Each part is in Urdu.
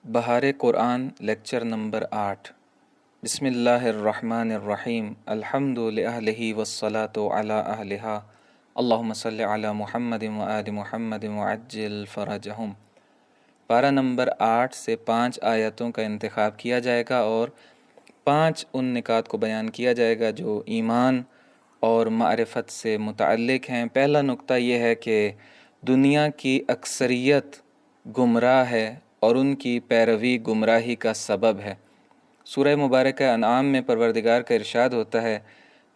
بہار قرآن لیکچر نمبر 8۔ بسم اللہ الرحمن الرحیم۔ الحمد للہ والصلاة علی اہلہا، اللہم صلی علی محمد وآل محمد وعجل فرجہم۔ پارہ نمبر 8 سے 5 آیتوں کا انتخاب کیا جائے گا اور 5 ان نکات کو بیان کیا جائے گا جو ایمان اور معرفت سے متعلق ہیں۔ پہلا نقطہ یہ ہے کہ دنیا کی اکثریت گمراہ ہے اور ان کی پیروی گمراہی کا سبب ہے۔ سورہ مبارکہ انعام میں پروردگار کا ارشاد ہوتا ہے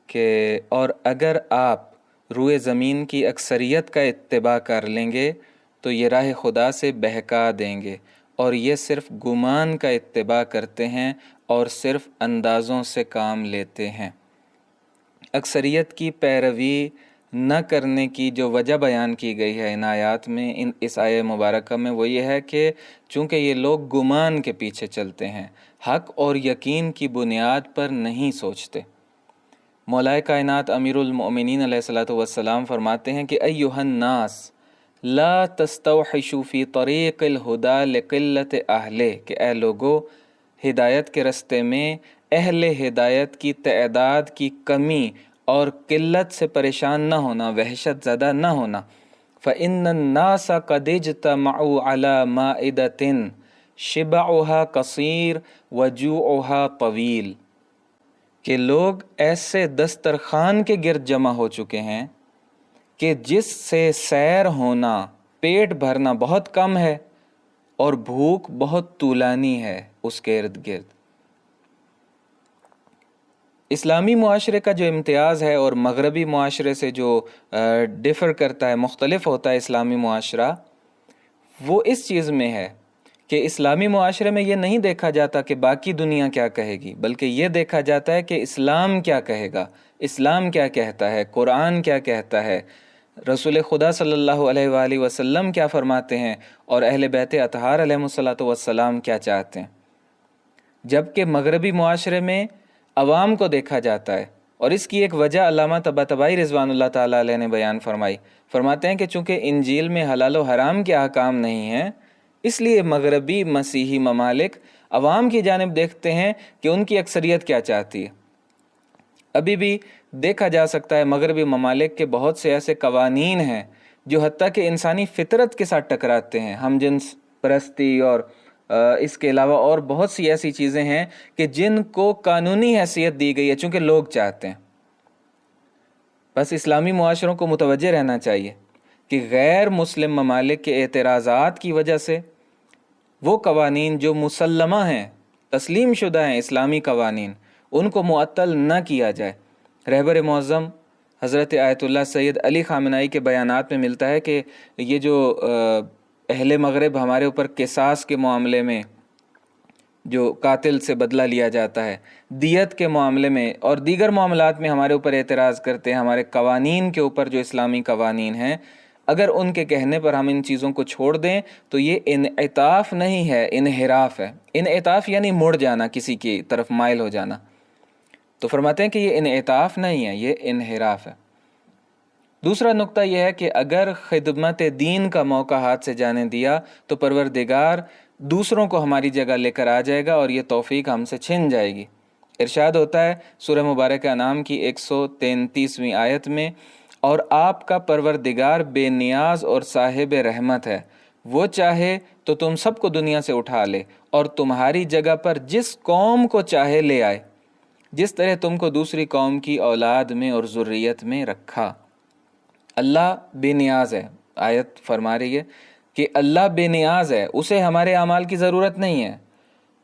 کہ اور اگر آپ روئے زمین کی اکثریت کا اتباع کر لیں گے تو یہ راہ خدا سے بہکا دیں گے، اور یہ صرف گمان کا اتباع کرتے ہیں اور صرف اندازوں سے کام لیتے ہیں۔ اکثریت کی پیروی نہ کرنے کی جو وجہ بیان کی گئی ہے ان آیات میں، اس آیہ مبارکہ میں، وہ یہ ہے کہ چونکہ یہ لوگ گمان کے پیچھے چلتے ہیں، حق اور یقین کی بنیاد پر نہیں سوچتے۔ مولائے کائنات امیر المؤمنین علیہ الصلوۃ والسلام فرماتے ہیں کہ ایھا الناس لا تستوحشوا فی طریق الہدی لقلت اہلہ، کہ اے لوگو، ہدایت کے رستے میں اہل ہدایت کی تعداد کی کمی اور قلت سے پریشان نہ ہونا، وحشت زدہ نہ ہونا۔ فإن الناس قد اجتمعوا على مائدة شبعها قصیر وجوعها طویل، کہ لوگ ایسے دسترخوان کے گرد جمع ہو چکے ہیں کہ جس سے سیر ہونا، پیٹ بھرنا بہت کم ہے اور بھوک بہت طولانی ہے اس کے ارد گرد۔ اسلامی معاشرے کا جو امتیاز ہے اور مغربی معاشرے سے جو ڈیفر کرتا ہے، مختلف ہوتا ہے اسلامی معاشرہ، وہ اس چیز میں ہے کہ اسلامی معاشرے میں یہ نہیں دیکھا جاتا کہ باقی دنیا کیا کہے گی، بلکہ یہ دیکھا جاتا ہے کہ اسلام کیا کہے گا، اسلام کیا کہتا ہے، قرآن کیا کہتا ہے، رسول خدا صلی اللہ علیہ وآلہ وسلم کیا فرماتے ہیں، اور اہل بیت اطہار علیہم الصلوۃ والسلام کیا چاہتے ہیں۔ جبکہ مغربی معاشرے میں عوام کو دیکھا جاتا ہے، اور اس کی ایک وجہ علامہ طباطبائی رضوان اللہ تعالیٰ علیہ نے بیان فرماتے ہیں کہ چونکہ انجیل میں حلال و حرام کے احکام نہیں ہیں، اس لیے مغربی مسیحی ممالک عوام کی جانب دیکھتے ہیں کہ ان کی اکثریت کیا چاہتی ہے۔ ابھی بھی دیکھا جا سکتا ہے مغربی ممالک کے بہت سے ایسے قوانین ہیں جو حتیٰ کہ انسانی فطرت کے ساتھ ٹکراتے ہیں، ہم جنس پرستی اور اس کے علاوہ اور بہت سی ایسی چیزیں ہیں کہ جن کو قانونی حیثیت دی گئی ہے چونکہ لوگ چاہتے ہیں۔ بس اسلامی معاشروں کو متوجہ رہنا چاہیے کہ غیر مسلم ممالک کے اعتراضات کی وجہ سے وہ قوانین جو مسلمہ ہیں، تسلیم شدہ ہیں، اسلامی قوانین، ان کو معطل نہ کیا جائے۔ رہبر معظم حضرت آیت اللہ سید علی خامنہئی کے بیانات میں ملتا ہے کہ یہ جو اہل مغرب ہمارے اوپر قصاص کے معاملے میں جو قاتل سے بدلہ لیا جاتا ہے، دیت کے معاملے میں اور دیگر معاملات میں ہمارے اوپر اعتراض کرتے ہیں، ہمارے قوانین کے اوپر جو اسلامی قوانین ہیں، اگر ان کے کہنے پر ہم ان چیزوں کو چھوڑ دیں تو یہ انعطاف نہیں ہے، انحراف ہے۔ انعطاف یعنی مڑ جانا، کسی کی طرف مائل ہو جانا۔ تو فرماتے ہیں کہ یہ انعطاف نہیں ہے، یہ انحراف ہے۔ دوسرا نقطہ یہ ہے کہ اگر خدمت دین کا موقع ہاتھ سے جانے دیا تو پروردگار دوسروں کو ہماری جگہ لے کر آ جائے گا اور یہ توفیق ہم سے چھن جائے گی۔ ارشاد ہوتا ہے سورہ مبارکہ انعام کی 133ویں آیت میں، اور آپ کا پروردگار بے نیاز اور صاحب رحمت ہے، وہ چاہے تو تم سب کو دنیا سے اٹھا لے اور تمہاری جگہ پر جس قوم کو چاہے لے آئے، جس طرح تم کو دوسری قوم کی اولاد میں اور ذریت میں رکھا۔ اللہ بے نیاز ہے، آیت فرما رہی ہے کہ اللہ بے نیاز ہے، اسے ہمارے اعمال کی ضرورت نہیں ہے،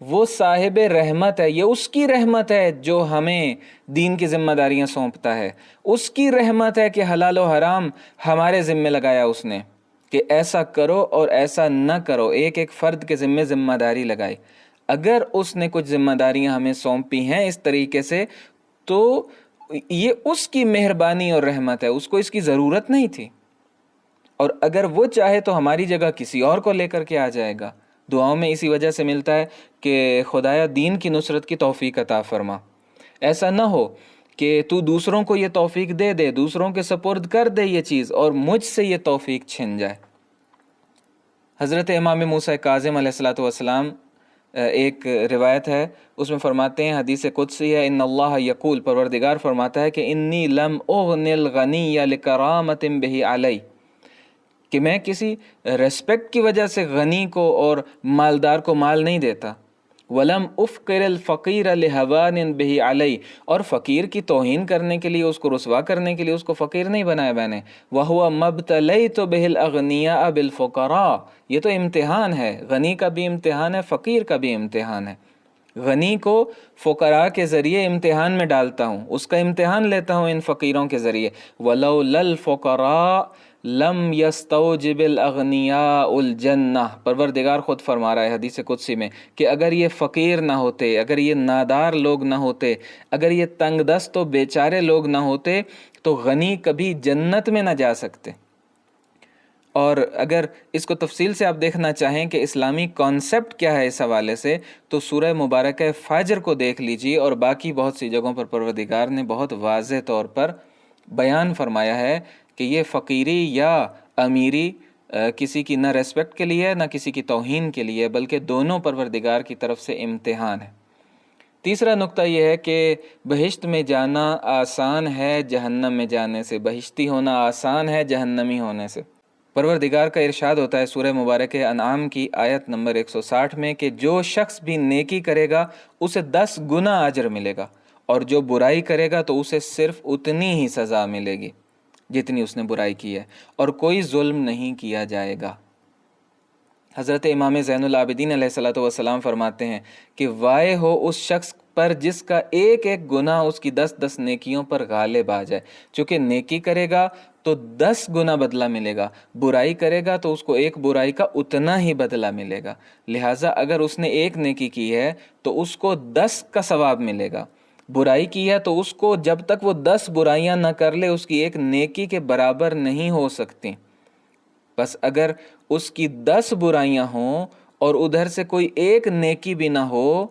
وہ صاحب رحمت ہے، یہ اس کی رحمت ہے جو ہمیں دین کی ذمہ داریاں سونپتا ہے، اس کی رحمت ہے کہ حلال و حرام ہمارے ذمہ لگایا اس نے کہ ایسا کرو اور ایسا نہ کرو، ایک ایک فرد کے ذمہ داری لگائی۔ اگر اس نے کچھ ذمہ داریاں ہمیں سونپی ہیں اس طریقے سے تو یہ اس کی مہربانی اور رحمت ہے، اس کو اس کی ضرورت نہیں تھی، اور اگر وہ چاہے تو ہماری جگہ کسی اور کو لے کر کے آ جائے گا۔ دعاؤں میں اسی وجہ سے ملتا ہے کہ خدایا دین کی نصرت کی توفیق عطا فرما، ایسا نہ ہو کہ تو دوسروں کو یہ توفیق دے دے، دوسروں کے سپرد کر دے یہ چیز، اور مجھ سے یہ توفیق چھن جائے۔ حضرت امام موسیٰ کاظم علیہ الصلوۃ والسلام ایک روایت ہے، اس میں فرماتے ہیں، حدیث قدسی ہے، ان اللہ یقول، پروردگار فرماتا ہے کہ انی لم اغن الغنی لکرامت بہ علی، کہ میں کسی ریسپیکٹ کی وجہ سے غنی کو اور مالدار کو مال نہیں دیتا، ولم افقر الفقیر لہوان بہ علی، اور فقیر کی توہین کرنے کے لیے، اس کو رسوا کرنے کے لیے اس کو فقیر نہیں بنایا میں نے، وہو مبتلیت بہ الاغنیاء بالفقراء، یہ تو امتحان ہے، غنی کا بھی امتحان ہے، فقیر کا بھی امتحان ہے، غنی کو فقراء کے ذریعے امتحان میں ڈالتا ہوں، اس کا امتحان لیتا ہوں ان فقیروں کے ذریعے، وَلَوْلَا الْفُقَرَاءُ لم یستوجب الاغنیاء الجنہ، پروردگار خود فرما رہا ہے حدیث قدسی میں کہ اگر یہ فقیر نہ ہوتے، اگر یہ نادار لوگ نہ ہوتے، اگر یہ تنگ دست و بیچارے لوگ نہ ہوتے تو غنی کبھی جنت میں نہ جا سکتے۔ اور اگر اس کو تفصیل سے آپ دیکھنا چاہیں کہ اسلامی کانسیپٹ کیا ہے اس حوالے سے، تو سورہ مبارکہ فجر کو دیکھ لیجیے، اور باقی بہت سی جگہوں پر پروردگار نے بہت واضح طور پر بیان فرمایا ہے کہ یہ فقیری یا امیری کسی کی نہ ریسپیکٹ کے لیے نہ کسی کی توہین کے لیے، بلکہ دونوں پروردگار کی طرف سے امتحان ہے۔ تیسرا نقطہ یہ ہے کہ بہشت میں جانا آسان ہے جہنم میں جانے سے، بہشتی ہونا آسان ہے جہنمی ہونے سے۔ پروردگار کا ارشاد ہوتا ہے سورہ مبارکہ انعام کی آیت نمبر 160 میں کہ جو شخص بھی نیکی کرے گا اسے 10 گنا اجر ملے گا، اور جو برائی کرے گا تو اسے صرف اتنی ہی سزا ملے گی جتنی اس نے برائی کی ہے، اور کوئی ظلم نہیں کیا جائے گا۔ حضرت امام زین العابدین علیہ الصلوۃ والسلام فرماتے ہیں کہ وائے ہو اس شخص پر جس کا ایک ایک گناہ اس کی 10 نیکیوں پر غالب آ جائے، چونکہ نیکی کرے گا تو 10 گنا بدلہ ملے گا، برائی کرے گا تو اس کو ایک برائی کا اتنا ہی بدلہ ملے گا، لہٰذا اگر اس نے ایک نیکی کی ہے تو اس کو 10 کا ثواب ملے گا، برائی کی ہے تو اس کو جب تک وہ 10 برائیاں نہ کر لے اس کی ایک نیکی کے برابر نہیں ہو سکتی۔ بس اگر اس کی 10 برائیاں ہوں اور ادھر سے کوئی ایک نیکی بھی نہ ہو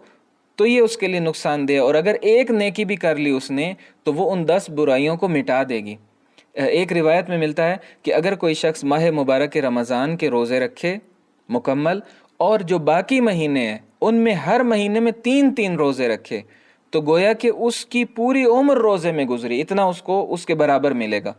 تو یہ اس کے لیے نقصان دہ، اور اگر ایک نیکی بھی کر لی اس نے تو وہ ان 10 برائیوں کو مٹا دے گی۔ ایک روایت میں ملتا ہے کہ اگر کوئی شخص ماہ مبارک رمضان کے روزے رکھے مکمل، اور جو باقی مہینے ہیں ان میں ہر مہینے میں 3 روزے رکھے، تو گویا کہ اس کی پوری عمر روزے میں گزری، اتنا اس کو اس کے برابر ملے گا۔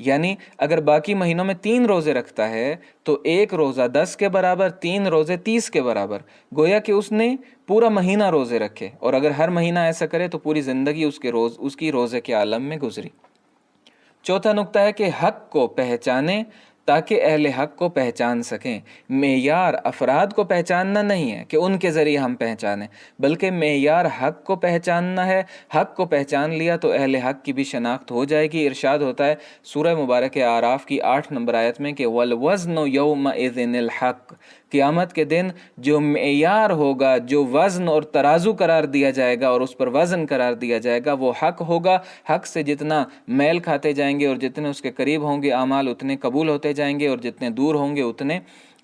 یعنی اگر باقی مہینوں میں 3 روزے رکھتا ہے تو ایک روزہ 10 کے برابر، 3 روزے 30 کے برابر، گویا کہ اس نے پورا مہینہ روزے رکھے، اور اگر ہر مہینہ ایسا کرے تو پوری زندگی اس کی روزے کے عالم میں گزری۔ چوتھا نقطہ ہے کہ حق کو پہچانے تاکہ اہل حق کو پہچان سکیں۔ معیار افراد کو پہچاننا نہیں ہے کہ ان کے ذریعے ہم پہچانیں، بلکہ معیار حق کو پہچاننا ہے۔ حق کو پہچان لیا تو اہل حق کی بھی شناخت ہو جائے گی۔ ارشاد ہوتا ہے سورہ مبارکہ اعراف کی 8 نمبر آیت میں کہ وَالْوَزْنُ يَوْمَئِذٍ الْحَقُّ، قیامت کے دن جو معیار ہوگا، جو وزن اور ترازو قرار دیا جائے گا اور اس پر وزن قرار دیا جائے گا، وہ حق ہوگا۔ حق سے جتنا میل کھاتے جائیں گے اور جتنے اس کے قریب ہوں گے اعمال اتنے قبول ہوتے جائیں گے، اور جتنے دور ہوں گے اتنے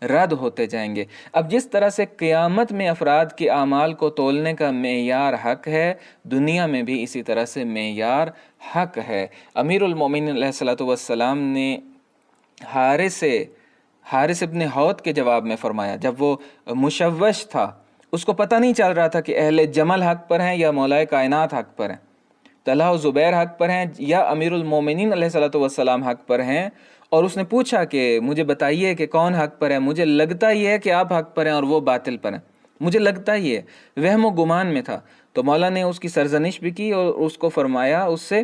رد ہوتے جائیں گے۔ اب جس طرح سے قیامت میں افراد کے اعمال کو تولنے کا معیار حق ہے، دنیا میں بھی اسی طرح سے معیار حق ہے۔ امیر المومنین علیہ الصلوۃ والسلام نے حارث ابن حوت کے جواب میں فرمایا، جب وہ مشوش تھا، اس کو پتہ نہیں چل رہا تھا کہ اہل جمل حق پر ہیں یا مولائے کائنات حق پر ہیں، طلحہ و زبیر حق پر ہیں یا امیر المومنین علیہ الصلوۃ والسلام حق پر ہیں، اور اس نے پوچھا کہ مجھے بتائیے کہ کون حق پر ہے، مجھے لگتا یہ ہے کہ آپ حق پر ہیں اور وہ باطل پر ہیں، مجھے لگتا یہ ہے، وہم و گمان میں تھا۔ تو مولا نے اس کی سرزنش بھی کی اور اس کو فرمایا اس سے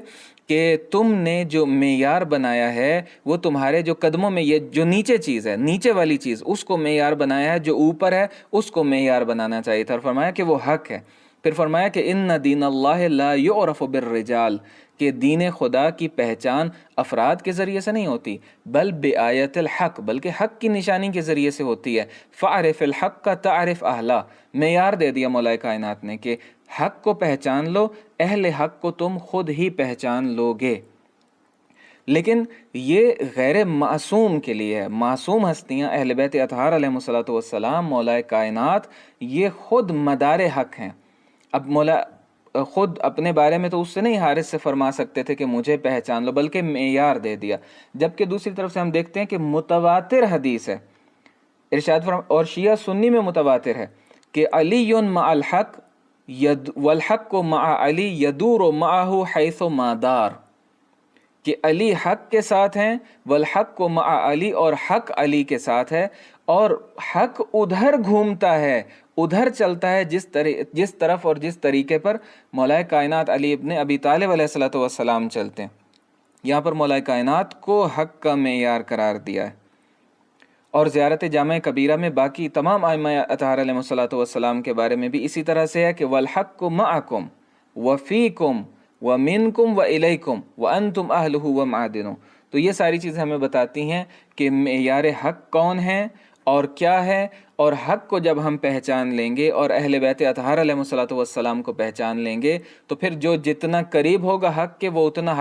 کہ تم نے جو معیار بنایا ہے وہ تمہارے جو قدموں میں یہ جو نیچے چیز ہے، نیچے والی چیز، اس کو معیار بنایا ہے، جو اوپر ہے اس کو معیار بنانا چاہیے تھا، اور فرمایا کہ وہ حق ہے۔ پھر فرمایا کہ ان دین اللہ لا یعرف بالرجال، کہ دین خدا کی پہچان افراد کے ذریعے سے نہیں ہوتی، بل بآیت الحق، بلکہ حق کی نشانی کے ذریعے سے ہوتی ہے۔ فاعرف الحق کا تعرف اہلا، معیار دے دیا مولا کائنات نے کہ حق کو پہچان لو، اہل حق کو تم خود ہی پہچان لو گے۔ لیکن یہ غیر معصوم کے لیے ہے۔ معصوم ہستیاں اہل بیت اطہار علیہ الصلوۃ والسلام، مولا کائنات، یہ خود مدار حق ہیں۔ اب مولا خود اپنے بارے میں تو اس سے نہیں حارث سے فرما سکتے تھے کہ مجھے پہچان لو، بلکہ معیار دے دیا۔ جبکہ دوسری طرف سے ہم دیکھتے ہیں کہ متواتر حدیث ہے، ارشاد فرما، اور شیعہ سنی میں متواتر ہے کہ علیٌ مع الحق والحق مع علی یدور معہ حیث ما دار، کہ علی حق کے ساتھ ہیں، والحق مع علی، اور حق علی کے ساتھ ہے، اور حق ادھر گھومتا ہے، ادھر چلتا ہے جس طرف اور جس طریقے پر مولا کائنات علی ابن ابی طالب علیہ الصلوۃ والسلام چلتے ہیں۔ یہاں پر مولا کائنات کو حق کا معیار قرار دیا ہے۔ اور زیارت جامع کبیرہ میں باقی تمام ائمہ اطہار علیہ الصلوۃ والسلام کے بارے میں بھی اسی طرح سے ہے کہ والحق معکم وفیکم ومنکم والیکم وانتم اہلہ ومعادنہ۔ تو یہ ساری چیزیں ہمیں بتاتی ہیں کہ معیار حق کون ہے اور کیا ہے، اور حق کو جب ہم پہچان لیں گے اور اہل بیت اطہار علیہ الصلوۃ والسلام کو پہچان لیں گے تو پھر جو جتنا قریب ہوگا حق کے وہ اتنا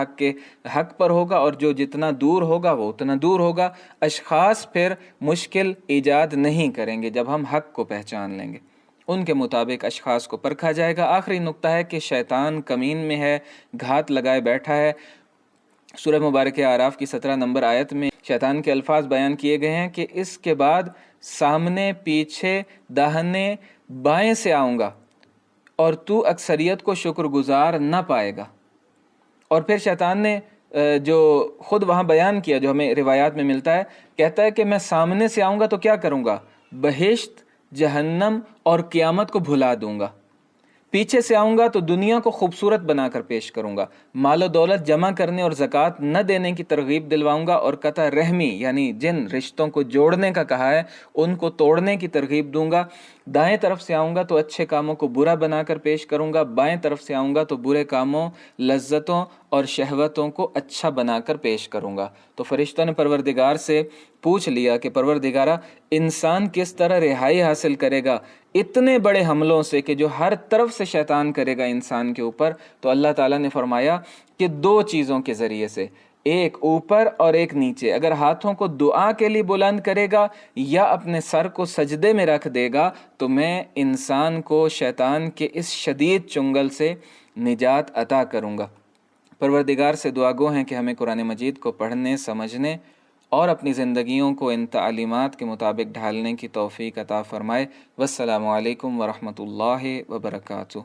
حق پر ہوگا، اور جو جتنا دور ہوگا وہ اتنا دور ہوگا۔ اشخاص پھر مشکل ایجاد نہیں کریں گے جب ہم حق کو پہچان لیں گے، ان کے مطابق اشخاص کو پرکھا جائے گا۔ آخری نقطہ ہے کہ شیطان کمین میں ہے، گھات لگائے بیٹھا ہے۔ سورہ مبارکہ اعراف کی 17 نمبر آیت میں شیطان کے الفاظ بیان کیے گئے ہیں کہ اس کے بعد سامنے، پیچھے، داہنے، بائیں سے آؤں گا اور تو اکثریت کو شکر گزار نہ پائے گا۔ اور پھر شیطان نے جو خود وہاں بیان کیا، جو ہمیں روایات میں ملتا ہے، کہتا ہے کہ میں سامنے سے آؤں گا تو کیا کروں گا؟ بہشت، جہنم اور قیامت کو بھلا دوں گا۔ پیچھے سے آؤں گا تو دنیا کو خوبصورت بنا کر پیش کروں گا، مال و دولت جمع کرنے اور زکوٰۃ نہ دینے کی ترغیب دلواؤں گا، اور قطع رحمی یعنی جن رشتوں کو جوڑنے کا کہا ہے ان کو توڑنے کی ترغیب دوں گا۔ دائیں طرف سے آؤں گا تو اچھے کاموں کو برا بنا کر پیش کروں گا، بائیں طرف سے آؤں گا تو برے کاموں، لذتوں اور شہوتوں کو اچھا بنا کر پیش کروں گا۔ تو فرشتوں نے پروردگار سے پوچھ لیا کہ پروردگارہ، انسان کس طرح رہائی حاصل کرے گا اتنے بڑے حملوں سے کہ جو ہر طرف سے شیطان کرے گا انسان کے اوپر؟ تو اللہ تعالیٰ نے فرمایا کہ 2 چیزوں کے ذریعے سے، ایک اوپر اور ایک نیچے۔ اگر ہاتھوں کو دعا کے لیے بلند کرے گا یا اپنے سر کو سجدے میں رکھ دے گا تو میں انسان کو شیطان کے اس شدید چنگل سے نجات عطا کروں گا۔ پروردگار سے دعا گو ہیں کہ ہمیں قرآن مجید کو پڑھنے، سمجھنے اور اپنی زندگیوں کو ان تعلیمات کے مطابق ڈھالنے کی توفیق عطا فرمائے۔ والسلام علیکم ورحمۃ اللہ وبرکاتہ۔